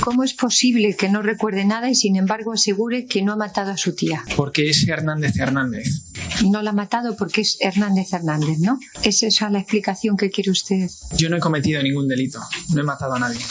¿Cómo es posible que no recuerde nada y sin embargo asegure que no ha matado a su tía? Porque es Hernández Hernández. No la ha matado porque es Hernández Hernández, ¿no? ¿Es esa la explicación que quiere usted? Yo no he cometido ningún delito, no he matado a nadie.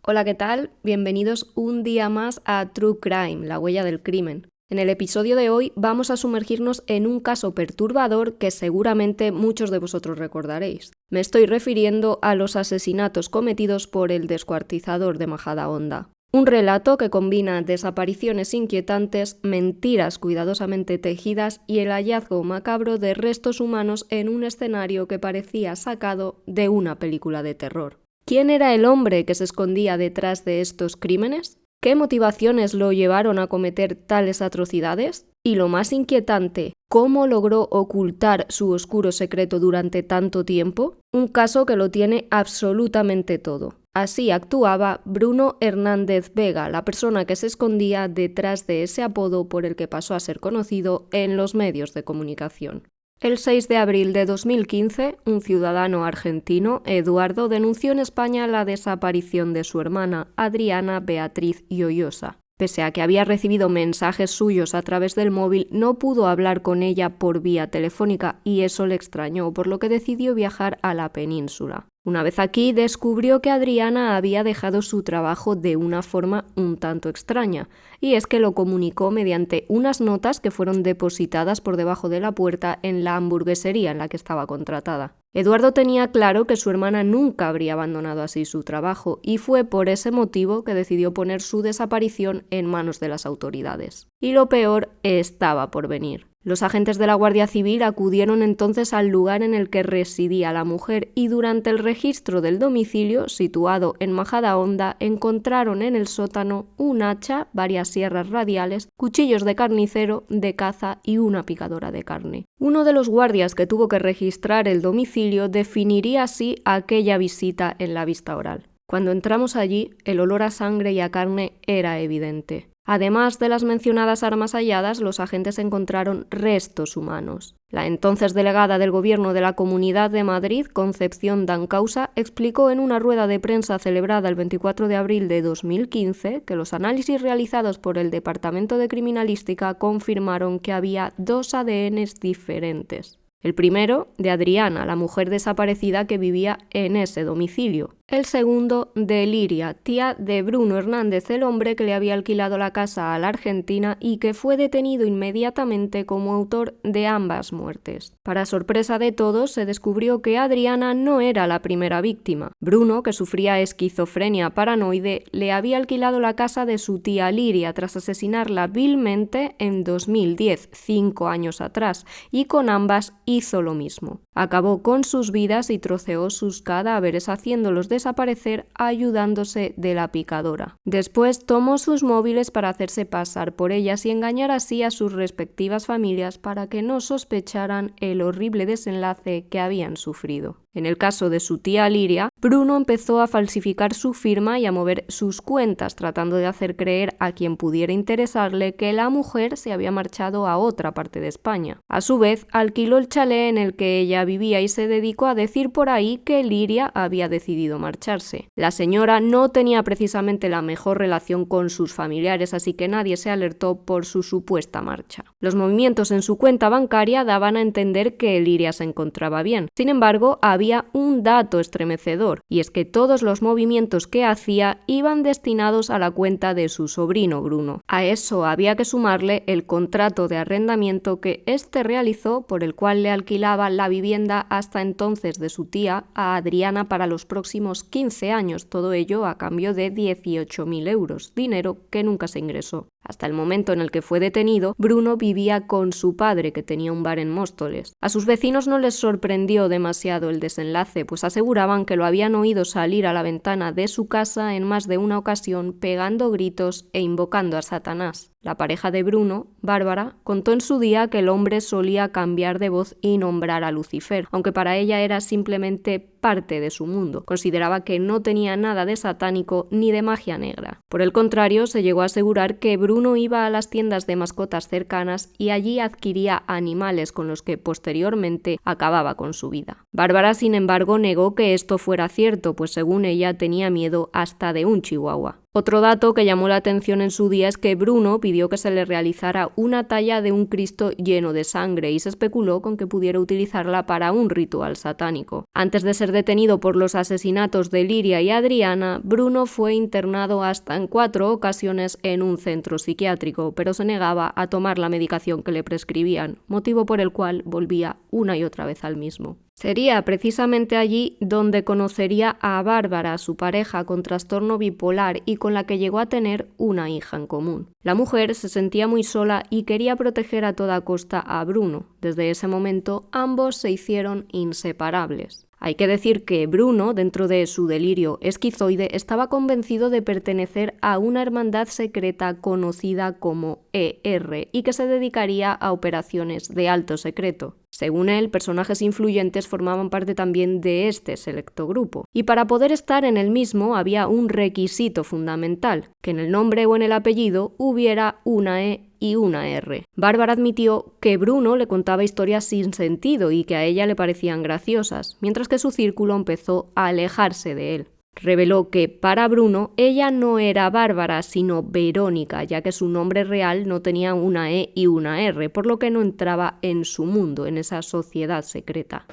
Hola, ¿qué tal? Bienvenidos un día más a True Crime, la huella del crimen. En el episodio de hoy vamos a sumergirnos en un caso perturbador que seguramente muchos de vosotros recordaréis. Me estoy refiriendo a los asesinatos cometidos por el descuartizador de Majadahonda. Un relato que combina desapariciones inquietantes, mentiras cuidadosamente tejidas y el hallazgo macabro de restos humanos en un escenario que parecía sacado de una película de terror. ¿Quién era el hombre que se escondía detrás de estos crímenes? ¿Qué motivaciones lo llevaron a cometer tales atrocidades? Y lo más inquietante, ¿cómo logró ocultar su oscuro secreto durante tanto tiempo? Un caso que lo tiene absolutamente todo. Así actuaba Bruno Hernández Vega, la persona que se escondía detrás de ese apodo por el que pasó a ser conocido en los medios de comunicación. El 6 de abril de 2015, un ciudadano argentino, Eduardo, denunció en España la desaparición de su hermana, Adriana Beatriz Lloyosa. Pese a que había recibido mensajes suyos a través del móvil, no pudo hablar con ella por vía telefónica y eso le extrañó, por lo que decidió viajar a la península. Una vez aquí, descubrió que Adriana había dejado su trabajo de una forma un tanto extraña, y es que lo comunicó mediante unas notas que fueron depositadas por debajo de la puerta en la hamburguesería en la que estaba contratada. Eduardo tenía claro que su hermana nunca habría abandonado así su trabajo, y fue por ese motivo que decidió poner su desaparición en manos de las autoridades. Y lo peor estaba por venir. Los agentes de la Guardia Civil acudieron entonces al lugar en el que residía la mujer y durante el registro del domicilio, situado en Majadahonda, encontraron en el sótano un hacha, varias sierras radiales, cuchillos de carnicero, de caza y una picadora de carne. Uno de los guardias que tuvo que registrar el domicilio definiría así aquella visita en la vista oral. Cuando entramos allí, el olor a sangre y a carne era evidente. Además de las mencionadas armas halladas, los agentes encontraron restos humanos. La entonces delegada del Gobierno de la Comunidad de Madrid, Concepción Dancausa, explicó en una rueda de prensa celebrada el 24 de abril de 2015 que los análisis realizados por el Departamento de Criminalística confirmaron que había dos ADNs diferentes. El primero, de Adriana, la mujer desaparecida que vivía en ese domicilio. El segundo, de Liria, tía de Bruno Hernández, el hombre que le había alquilado la casa a la argentina y que fue detenido inmediatamente como autor de ambas muertes. Para sorpresa de todos, se descubrió que Adriana no era la primera víctima. Bruno, que sufría esquizofrenia paranoide, le había alquilado la casa de su tía Liria tras asesinarla vilmente en 2010, 5 años atrás, y con ambas hizo lo mismo. Acabó con sus vidas y troceó sus cadáveres haciéndolos desaparecer ayudándose de la picadora. Después tomó sus móviles para hacerse pasar por ellas y engañar así a sus respectivas familias para que no sospecharan el horrible desenlace que habían sufrido. En el caso de su tía Liria, Bruno empezó a falsificar su firma y a mover sus cuentas, tratando de hacer creer a quien pudiera interesarle que la mujer se había marchado a otra parte de España. A su vez, alquiló el chalet en el que ella vivía y se dedicó a decir por ahí que Liria había decidido marcharse. La señora no tenía precisamente la mejor relación con sus familiares, así que nadie se alertó por su supuesta marcha. Los movimientos en su cuenta bancaria daban a entender que Liria se encontraba bien. Sin embargo, había un dato estremecedor, y es que todos los movimientos que hacía iban destinados a la cuenta de su sobrino Bruno. A eso había que sumarle el contrato de arrendamiento que éste realizó, por el cual le alquilaba la vivienda hasta entonces de su tía a Adriana para los próximos 15 años, todo ello a cambio de 18.000 euros, dinero que nunca se ingresó. Hasta el momento en el que fue detenido, Bruno vivía con su padre, que tenía un bar en Móstoles. A sus vecinos no les sorprendió demasiado el desenlace, pues aseguraban que lo habían oído salir a la ventana de su casa en más de una ocasión pegando gritos e invocando a Satanás. La pareja de Bruno, Bárbara, contó en su día que el hombre solía cambiar de voz y nombrar a Lucifer, aunque para ella era simplemente parte de su mundo. Consideraba que no tenía nada de satánico ni de magia negra. Por el contrario, se llegó a asegurar que Bruno iba a las tiendas de mascotas cercanas y allí adquiría animales con los que posteriormente acababa con su vida. Bárbara, sin embargo, negó que esto fuera cierto, pues según ella tenía miedo hasta de un chihuahua. Otro dato que llamó la atención en su día es que Bruno pidió que se le realizara una talla de un Cristo lleno de sangre y se especuló con que pudiera utilizarla para un ritual satánico. Antes de ser detenido por los asesinatos de Liria y Adriana, Bruno fue internado hasta en 4 ocasiones en un centro psiquiátrico, pero se negaba a tomar la medicación que le prescribían, motivo por el cual volvía una y otra vez al mismo. Sería precisamente allí donde conocería a Bárbara, su pareja con trastorno bipolar y con la que llegó a tener una hija en común. La mujer se sentía muy sola y quería proteger a toda costa a Bruno. Desde ese momento, ambos se hicieron inseparables. Hay que decir que Bruno, dentro de su delirio esquizoide, estaba convencido de pertenecer a una hermandad secreta conocida como ER y que se dedicaría a operaciones de alto secreto. Según él, personajes influyentes formaban parte también de este selecto grupo. Y para poder estar en el mismo había un requisito fundamental, que en el nombre o en el apellido hubiera una E y una R. Bárbara admitió que Bruno le contaba historias sin sentido y que a ella le parecían graciosas, mientras que su círculo empezó a alejarse de él. Reveló que para Bruno ella no era Bárbara, sino Verónica, ya que su nombre real no tenía una E y una R, por lo que no entraba en su mundo, en esa sociedad secreta.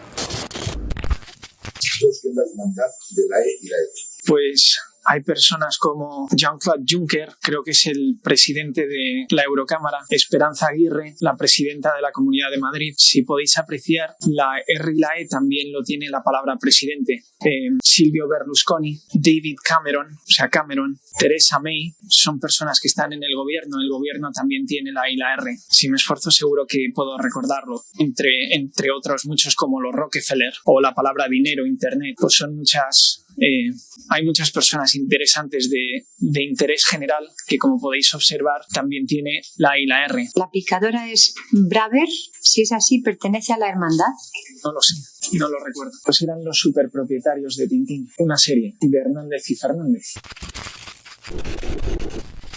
¿Qué es la hermandad de la E y la R? Pues hay personas como Jean-Claude Juncker, creo que es el presidente de la Eurocámara, Esperanza Aguirre, la presidenta de la Comunidad de Madrid. Si podéis apreciar, la R y la E también lo tiene la palabra presidente. Silvio Berlusconi, David Cameron, Theresa May, son personas que están en el gobierno también tiene la E y la R. Si me esfuerzo seguro que puedo recordarlo, entre otros muchos como los Rockefeller o la palabra dinero, internet, pues son muchas... hay muchas personas interesantes de interés general que, como podéis observar, también tiene la E y la R. ¿La picadora es Braver? Si es así, ¿pertenece a la hermandad? No lo sé, no lo recuerdo. Pues eran los superpropietarios de Tintín, una serie de Hernández y Fernández.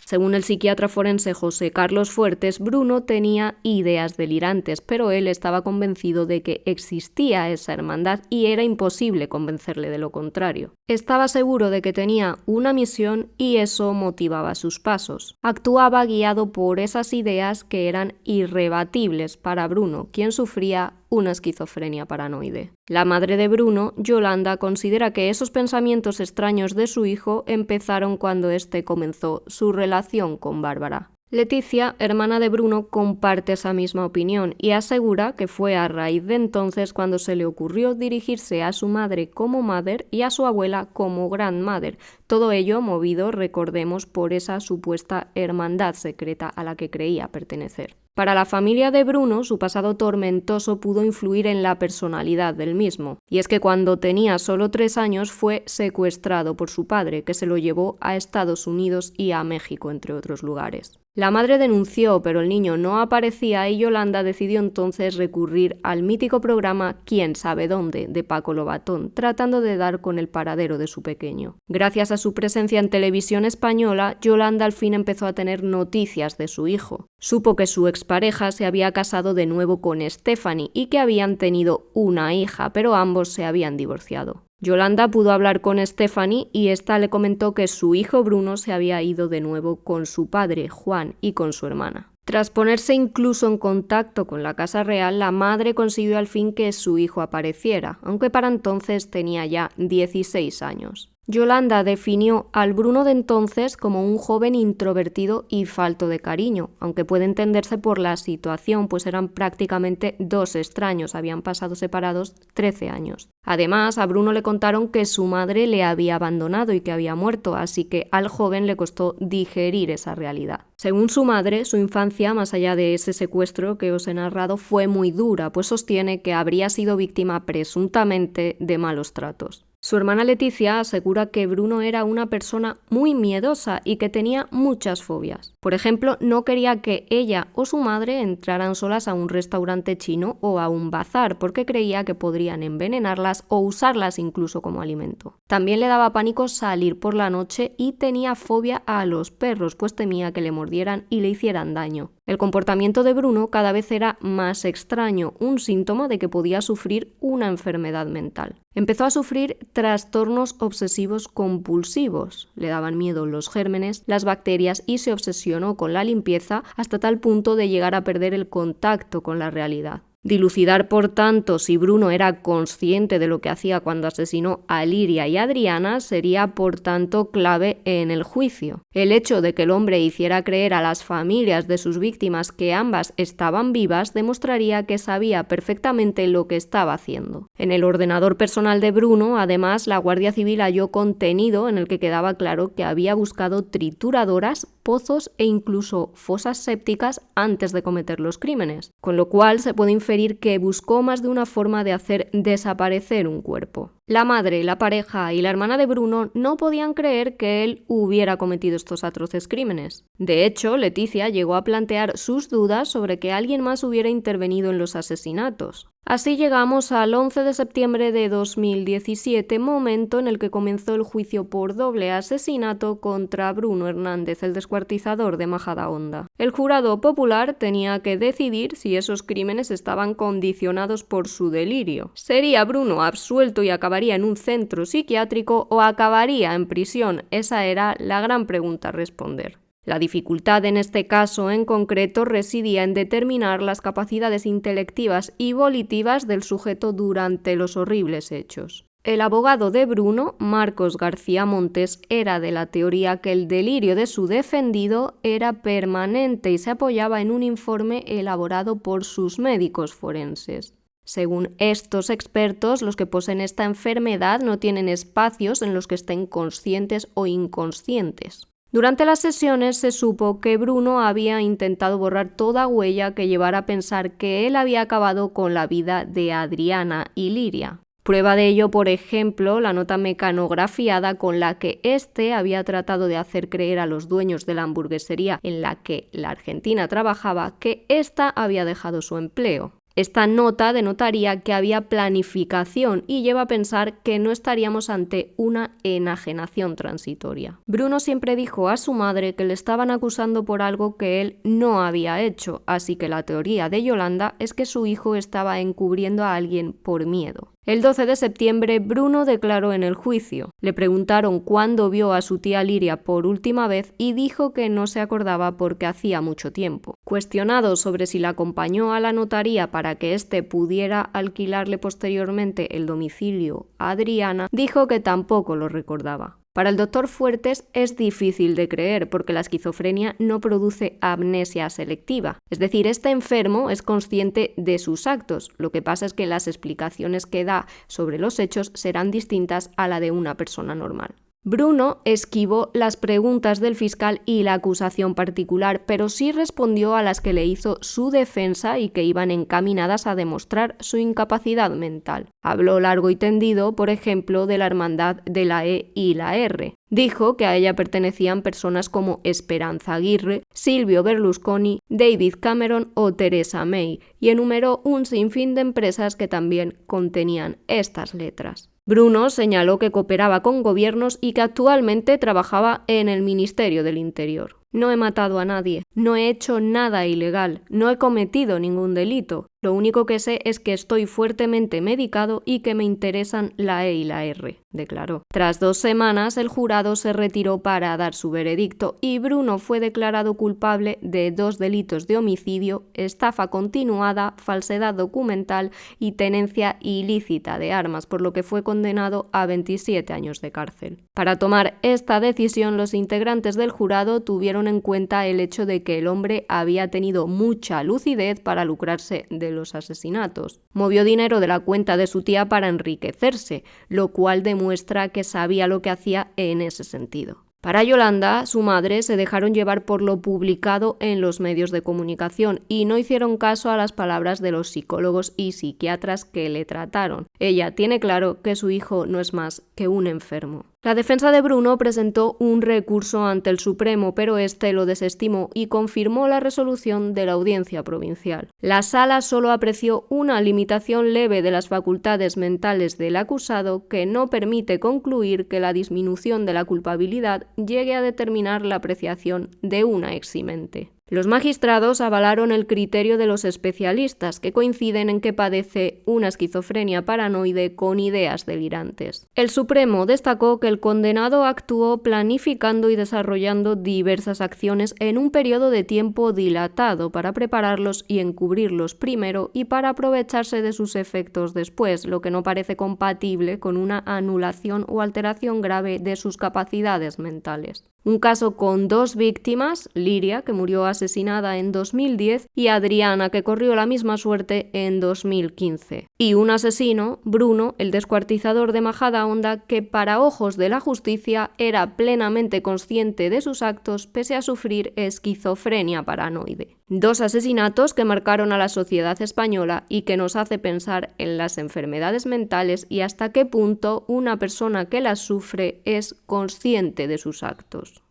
Según el psiquiatra forense José Carlos Fuertes, Bruno tenía ideas delirantes, pero él estaba convencido de que existía esa hermandad y era imposible convencerle de lo contrario. Estaba seguro de que tenía una misión y eso motivaba sus pasos. Actuaba guiado por esas ideas que eran irrebatibles para Bruno, quien sufría una esquizofrenia paranoide. La madre de Bruno, Yolanda, considera que esos pensamientos extraños de su hijo empezaron cuando éste comenzó su relación con Bárbara. Leticia, hermana de Bruno, comparte esa misma opinión y asegura que fue a raíz de entonces cuando se le ocurrió dirigirse a su madre como mother y a su abuela como grandmother. Todo ello movido, recordemos, por esa supuesta hermandad secreta a la que creía pertenecer. Para la familia de Bruno, su pasado tormentoso pudo influir en la personalidad del mismo. Y es que cuando tenía solo 3 años fue secuestrado por su padre, que se lo llevó a Estados Unidos y a México, entre otros lugares. La madre denunció, pero el niño no aparecía y Yolanda decidió entonces recurrir al mítico programa ¿Quién sabe dónde?, de Paco Lobatón, tratando de dar con el paradero de su pequeño. Gracias a su presencia en televisión española, Yolanda al fin empezó a tener noticias de su hijo. Supo que su expareja se había casado de nuevo con Stephanie y que habían tenido una hija, pero ambos se habían divorciado. Yolanda pudo hablar con Stephanie y ésta le comentó que su hijo Bruno se había ido de nuevo con su padre, Juan, y con su hermana. Tras ponerse incluso en contacto con la Casa Real, la madre consiguió al fin que su hijo apareciera, aunque para entonces tenía ya 16 años. Yolanda definió al Bruno de entonces como un joven introvertido y falto de cariño, aunque puede entenderse por la situación, pues eran prácticamente 2 extraños, habían pasado separados 13 años. Además, a Bruno le contaron que su madre le había abandonado y que había muerto, así que al joven le costó digerir esa realidad. Según su madre, su infancia, más allá de ese secuestro que os he narrado, fue muy dura, pues sostiene que habría sido víctima presuntamente de malos tratos. Su hermana Leticia asegura que Bruno era una persona muy miedosa y que tenía muchas fobias. Por ejemplo, no quería que ella o su madre entraran solas a un restaurante chino o a un bazar porque creía que podrían envenenarlas o usarlas incluso como alimento. También le daba pánico salir por la noche y tenía fobia a los perros, pues temía que le mordieran y le hicieran daño. El comportamiento de Bruno cada vez era más extraño, un síntoma de que podía sufrir una enfermedad mental. Empezó a sufrir trastornos obsesivos compulsivos. Le daban miedo los gérmenes, las bacterias y se obsesionó con la limpieza hasta tal punto de llegar a perder el contacto con la realidad. Dilucidar, por tanto, si Bruno era consciente de lo que hacía cuando asesinó a Liria y Adriana sería, por tanto, clave en el juicio. El hecho de que el hombre hiciera creer a las familias de sus víctimas que ambas estaban vivas demostraría que sabía perfectamente lo que estaba haciendo. En el ordenador personal de Bruno, además, la Guardia Civil halló contenido en el que quedaba claro que había buscado trituradoras, pozos e incluso fosas sépticas antes de cometer los crímenes, con lo cual se puede inferir que buscó más de una forma de hacer desaparecer un cuerpo. La madre, la pareja y la hermana de Bruno no podían creer que él hubiera cometido estos atroces crímenes. De hecho, Leticia llegó a plantear sus dudas sobre que alguien más hubiera intervenido en los asesinatos. Así llegamos al 11 de septiembre de 2017, momento en el que comenzó el juicio por doble asesinato contra Bruno Hernández, el descuartizador de Majadahonda. El jurado popular tenía que decidir si esos crímenes estaban condicionados por su delirio. ¿Sería Bruno absuelto y acabaría en un centro psiquiátrico o acabaría en prisión? Esa era la gran pregunta a responder. La dificultad en este caso en concreto residía en determinar las capacidades intelectivas y volitivas del sujeto durante los horribles hechos. El abogado de Bruno, Marcos García Montes, era de la teoría que el delirio de su defendido era permanente y se apoyaba en un informe elaborado por sus médicos forenses. Según estos expertos, los que poseen esta enfermedad no tienen espacios en los que estén conscientes o inconscientes. Durante las sesiones se supo que Bruno había intentado borrar toda huella que llevara a pensar que él había acabado con la vida de Adriana y Liria. Prueba de ello, por ejemplo, la nota mecanografiada con la que éste había tratado de hacer creer a los dueños de la hamburguesería en la que la argentina trabajaba que ésta había dejado su empleo. Esta nota denotaría que había planificación y lleva a pensar que no estaríamos ante una enajenación transitoria. Bruno siempre dijo a su madre que le estaban acusando por algo que él no había hecho, así que la teoría de Yolanda es que su hijo estaba encubriendo a alguien por miedo. El 12 de septiembre, Bruno declaró en el juicio. Le preguntaron cuándo vio a su tía Liria por última vez y dijo que no se acordaba porque hacía mucho tiempo. Cuestionado sobre si la acompañó a la notaría para que éste pudiera alquilarle posteriormente el domicilio a Adriana, dijo que tampoco lo recordaba. Para el doctor Fuertes es difícil de creer porque la esquizofrenia no produce amnesia selectiva. Es decir, este enfermo es consciente de sus actos. Lo que pasa es que las explicaciones que da sobre los hechos serán distintas a la de una persona normal. Bruno esquivó las preguntas del fiscal y la acusación particular, pero sí respondió a las que le hizo su defensa y que iban encaminadas a demostrar su incapacidad mental. Habló largo y tendido, por ejemplo, de la hermandad de la E y la R. Dijo que a ella pertenecían personas como Esperanza Aguirre, Silvio Berlusconi, David Cameron o Theresa May, y enumeró un sinfín de empresas que también contenían estas letras. Bruno señaló que cooperaba con gobiernos y que actualmente trabajaba en el Ministerio del Interior. No he matado a nadie, no he hecho nada ilegal, no he cometido ningún delito. Lo único que sé es que estoy fuertemente medicado y que me interesan la E y la R, declaró. Tras 2 semanas, el jurado se retiró para dar su veredicto y Bruno fue declarado culpable de 2 delitos de homicidio, estafa continuada, falsedad documental y tenencia ilícita de armas, por lo que fue condenado a 27 años de cárcel. Para tomar esta decisión, los integrantes del jurado tuvieron en cuenta el hecho de que el hombre había tenido mucha lucidez para lucrarse de los asesinatos. Movió dinero de la cuenta de su tía para enriquecerse, lo cual demuestra que sabía lo que hacía en ese sentido. Para Yolanda, su madre, se dejaron llevar por lo publicado en los medios de comunicación y no hicieron caso a las palabras de los psicólogos y psiquiatras que le trataron. Ella tiene claro que su hijo no es más que un enfermo. La defensa de Bruno presentó un recurso ante el Supremo, pero este lo desestimó y confirmó la resolución de la Audiencia Provincial. La Sala solo apreció una limitación leve de las facultades mentales del acusado que no permite concluir que la disminución de la culpabilidad llegue a determinar la apreciación de una eximente. Los magistrados avalaron el criterio de los especialistas, que coinciden en que padece una esquizofrenia paranoide con ideas delirantes. El Supremo destacó que el condenado actuó planificando y desarrollando diversas acciones en un periodo de tiempo dilatado para prepararlos y encubrirlos primero y para aprovecharse de sus efectos después, lo que no parece compatible con una anulación o alteración grave de sus capacidades mentales. Un caso con 2 víctimas, Liria, que murió asesinada en 2010, y Adriana, que corrió la misma suerte en 2015. Y un asesino, Bruno, el descuartizador de Majadahonda, que para ojos de la justicia era plenamente consciente de sus actos pese a sufrir esquizofrenia paranoide. 2 asesinatos que marcaron a la sociedad española y que nos hace pensar en las enfermedades mentales y hasta qué punto una persona que las sufre es consciente de sus actos.